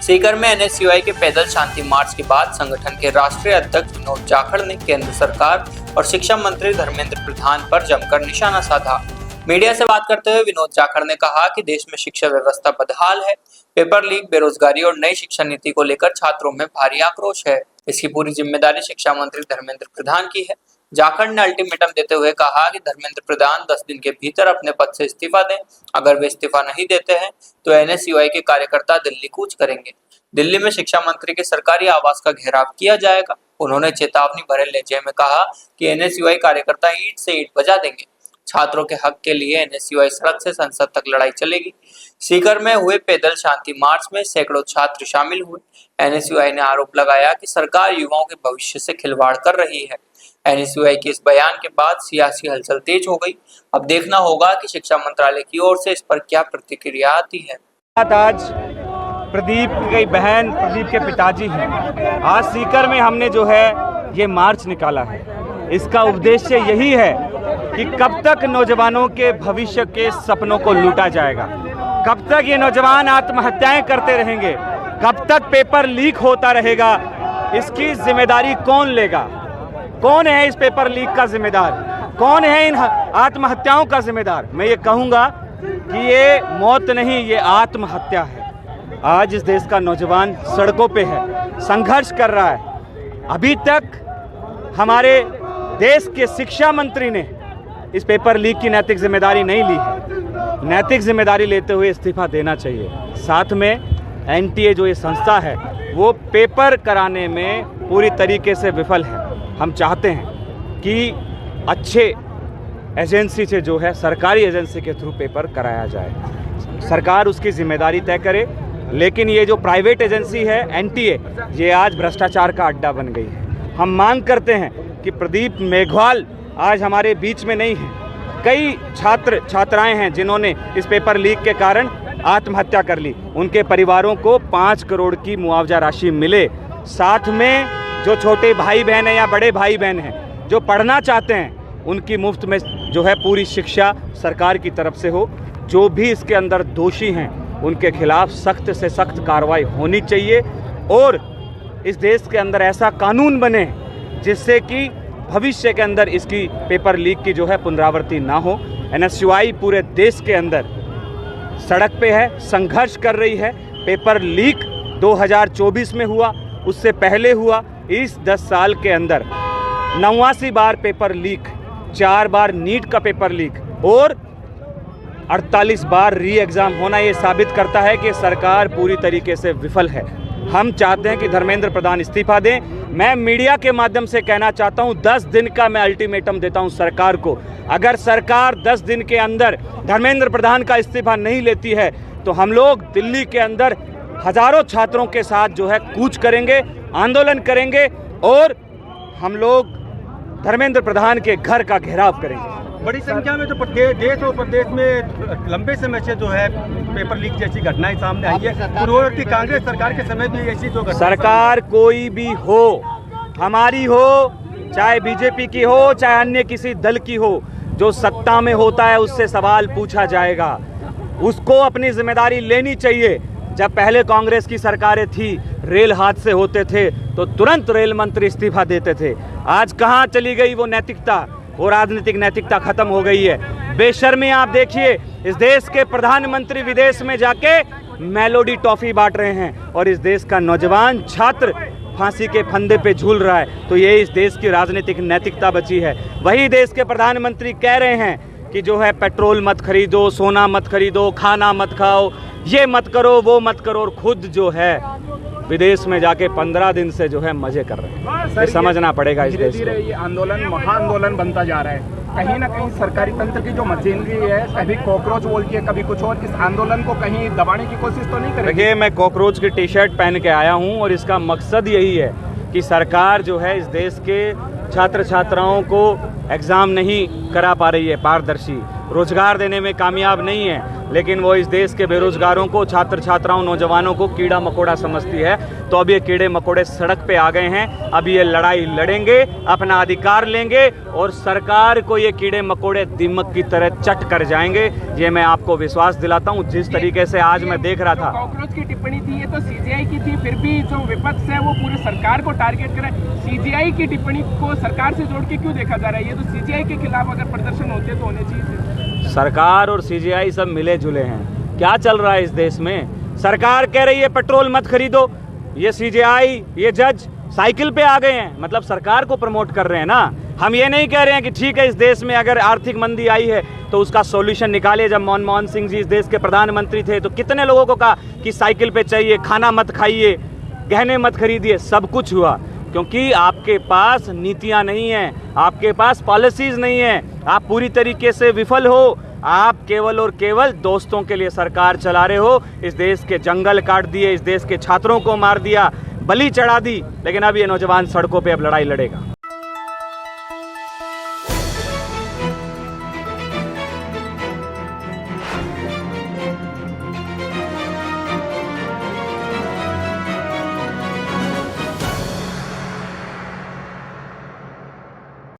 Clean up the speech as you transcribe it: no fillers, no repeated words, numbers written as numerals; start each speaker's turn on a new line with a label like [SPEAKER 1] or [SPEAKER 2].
[SPEAKER 1] सीकर में एनएसयूआई के पैदल शांति मार्च के बाद संगठन के राष्ट्रीय अध्यक्ष विनोद जाखड़ ने केंद्र सरकार और शिक्षा मंत्री धर्मेंद्र प्रधान पर जमकर निशाना साधा। मीडिया से बात करते हुए विनोद जाखड़ ने कहा कि देश में शिक्षा व्यवस्था बदहाल है। पेपर लीक, बेरोजगारी और नई शिक्षा नीति को लेकर छात्रों में भारी आक्रोश है। इसकी पूरी जिम्मेदारी शिक्षा मंत्री धर्मेंद्र प्रधान की है। जाखड़ ने अल्टीमेटम देते हुए कहा कि धर्मेंद्र प्रधान 10 दिन के भीतर अपने पद से इस्तीफा दें। अगर वे इस्तीफा नहीं देते हैं तो एनएसयूआई के कार्यकर्ता दिल्ली कूच करेंगे। दिल्ली में शिक्षा मंत्री के सरकारी आवास का घेराव किया जाएगा। उन्होंने चेतावनी भरे लहजे में कहा कि एनएसयूआई कार्यकर्ता ईंट से ईंट बजा देंगे। छात्रों के हक के लिए एनएसयूआई सड़क से संसद तक लड़ाई चलेगी। सीकर में हुए पैदल शांति मार्च में सैकड़ों छात्र शामिल हुए। एनएसयूआई ने आरोप लगाया कि सरकार युवाओं के भविष्य से खिलवाड़ कर रही है। एनएसयूआई के इस बयान के बाद सियासी हलचल तेज हो गई। अब देखना होगा कि शिक्षा मंत्रालय की ओर से इस पर क्या प्रतिक्रिया आती है।
[SPEAKER 2] आज प्रदीप की बहन, प्रदीप के पिताजी हैं। आज सीकर में हमने जो है ये मार्च निकाला है। इसका उद्देश्य यही है कि कब तक नौजवानों के भविष्य के सपनों को लूटा जाएगा, कब तक ये नौजवान आत्महत्याएं करते रहेंगे, कब तक पेपर लीक होता रहेगा, इसकी जिम्मेदारी कौन लेगा? कौन है इस पेपर लीक का जिम्मेदार? कौन है इन आत्महत्याओं का जिम्मेदार? मैं ये कहूँगा कि ये मौत नहीं, ये आत्महत्या है। आज इस देश का नौजवान सड़कों पे है, संघर्ष कर रहा है। अभी तक हमारे देश के शिक्षा मंत्री ने इस पेपर लीक की नैतिक जिम्मेदारी नहीं ली है। नैतिक जिम्मेदारी लेते हुए इस्तीफा देना चाहिए। साथ में एनटीए जो ये संस्था है वो पेपर कराने में पूरी तरीके से विफल है। हम चाहते हैं कि अच्छे एजेंसी से जो है सरकारी एजेंसी के थ्रू पेपर कराया जाए। सरकार उसकी जिम्मेदारी तय करे, लेकिन ये जो प्राइवेट एजेंसी है एनटीए, ये आज भ्रष्टाचार का अड्डा बन गई है। हम मांग करते हैं कि प्रदीप मेघवाल आज हमारे बीच में नहीं है। कई छात्राएं हैं जिन्होंने इस पेपर लीक के कारण आत्महत्या कर ली। उनके परिवारों को 5 करोड़ की मुआवजा राशि मिले। साथ में जो छोटे भाई बहन हैं या बड़े भाई बहन हैं जो पढ़ना चाहते हैं, उनकी मुफ्त में जो है पूरी शिक्षा सरकार की तरफ से हो। जो भी इसके अंदर दोषी हैं उनके खिलाफ सख्त से सख्त कार्रवाई होनी चाहिए और इस देश के अंदर ऐसा कानून बने जिससे कि भविष्य के अंदर इसकी पेपर लीक की जो है पुनरावृत्ति ना हो। एनएसयूआई पूरे देश के अंदर सड़क पे है, संघर्ष कर रही है। पेपर लीक 2024 में हुआ, उससे पहले हुआ। इस 10 साल के अंदर 89 बार पेपर लीक, 4 बार नीट का पेपर लीक और 48 बार री एग्ज़ाम होना ये साबित करता है कि सरकार पूरी तरीके से विफल है। हम चाहते हैं कि धर्मेंद्र प्रधान इस्तीफा दें। मैं मीडिया के माध्यम से कहना चाहता हूं, 10 दिन का मैं अल्टीमेटम देता हूं सरकार को। अगर सरकार 10 दिन के अंदर धर्मेंद्र प्रधान का इस्तीफा नहीं लेती है तो हम लोग दिल्ली के अंदर हजारों छात्रों के साथ जो है कूच करेंगे, आंदोलन करेंगे और हम लोग धर्मेंद्र प्रधान के घर का घेराव करेंगे।
[SPEAKER 3] बड़ी संख्या में जो देश और प्रदेश में लंबे समय से जो है पेपर लीक जैसी घटनाएं सामने आई है। पूर्ववर्ती कांग्रेस सरकार के समय भी ऐसी जो
[SPEAKER 2] सरकार कोई भी हो, हमारी हो, चाहे बीजेपी की हो, चाहे अन्य किसी दल की हो, जो सत्ता में होता है उससे सवाल पूछा जाएगा। उसको अपनी जिम्मेदारी लेनी चाहिए। जब पहले कांग्रेस की सरकारें थी, रेल हादसे होते थे तो तुरंत रेल मंत्री इस्तीफा देते थे। आज कहाँ चली गई वो नैतिकता? वो राजनीतिक नैतिकता खत्म हो गई है। बेशर्मी आप देखिए, इस देश के प्रधानमंत्री विदेश में जाके मेलोडी टॉफी बांट रहे हैं और इस देश का नौजवान छात्र फांसी के फंदे पे झूल रहा है। तो ये इस देश की राजनीतिक नैतिकता बची है। वही देश के प्रधानमंत्री कह रहे हैं कि जो है पेट्रोल मत खरीदो, सोना मत खरीदो, खाना मत खाओ, ये मत करो, वो मत करो, और खुद जो है विदेश में जाके 15 दिन से जो है मजे कर रहे हैं। ये समझना पड़ेगा इस देश को।
[SPEAKER 3] ये आंदोलन महाआंदोलन बनता जा रहा है। कहीं ना कहीं सरकारी तंत्र की जो मशीनरी है, कभी कॉकरोच बोलती है, कभी कुछ और, इस आंदोलन को कहीं दबाने की कोशिश तो नहीं करेगी?
[SPEAKER 2] देखिए, मैं कॉकरोच की टी-शर्ट पहन के आया हूँ और इसका मकसद यही है कि सरकार जो है इस देश के छात्र छात्राओं को एग्ज़ाम नहीं करा पा रही है पारदर्शी, रोजगार देने में कामयाब नहीं है, लेकिन वो इस देश के बेरोजगारों को, छात्र छात्राओं, नौजवानों को कीड़ा मकोड़ा समझती है। तो अब ये कीड़े मकोड़े सड़क पे आ गए हैं। अब ये लड़ाई लड़ेंगे, अपना अधिकार लेंगे और सरकार को ये कीड़े मकोड़े दीमक की तरह चट कर जाएंगे। ये मैं आपको विश्वास दिलाता हूँ। जिस तरीके से आज मैं देख रहा था,
[SPEAKER 3] कॉकरोच की टिप्पणी थी, ये तो सीजीआई की थी, फिर भी जो विपक्ष है वो पूरे सरकार को टारगेट कर रहा है। सीजीआई की टिप्पणी को सरकार से जोड़ के क्यों देखा जा रहा है? ये तो सीजीआई के खिलाफ अगर प्रदर्शन होते तो होने चाहिए।
[SPEAKER 2] सरकार और सीजीआई सब मिले जुले हैं। क्या चल रहा है इस देश में? सरकार कह रही है पेट्रोल मत खरीदो, ये सीजीआई, ये जज साइकिल पे आ गए हैं, मतलब सरकार को प्रमोट कर रहे हैं ना। हम ये नहीं कह रहे हैं कि ठीक है, इस देश में अगर आर्थिक मंदी आई है तो उसका सॉल्यूशन निकाले। जब मनमोहन सिंह जी इस देश के प्रधानमंत्री थे तो कितने लोगों को कहा कि साइकिल पे चाहिए, खाना मत खाइए, गहने मत खरीदिए, सब कुछ हुआ क्योंकि आपके पास नीतियां नहीं हैं, आपके पास पॉलिसीज नहीं है, आप पूरी तरीके से विफल हो। आप केवल और केवल दोस्तों के लिए सरकार चला रहे हो। इस देश के जंगल काट दिए, इस देश के छात्रों को मार दिया, बलि चढ़ा दी, लेकिन अब ये नौजवान सड़कों पे अब लड़ाई लड़ेगा।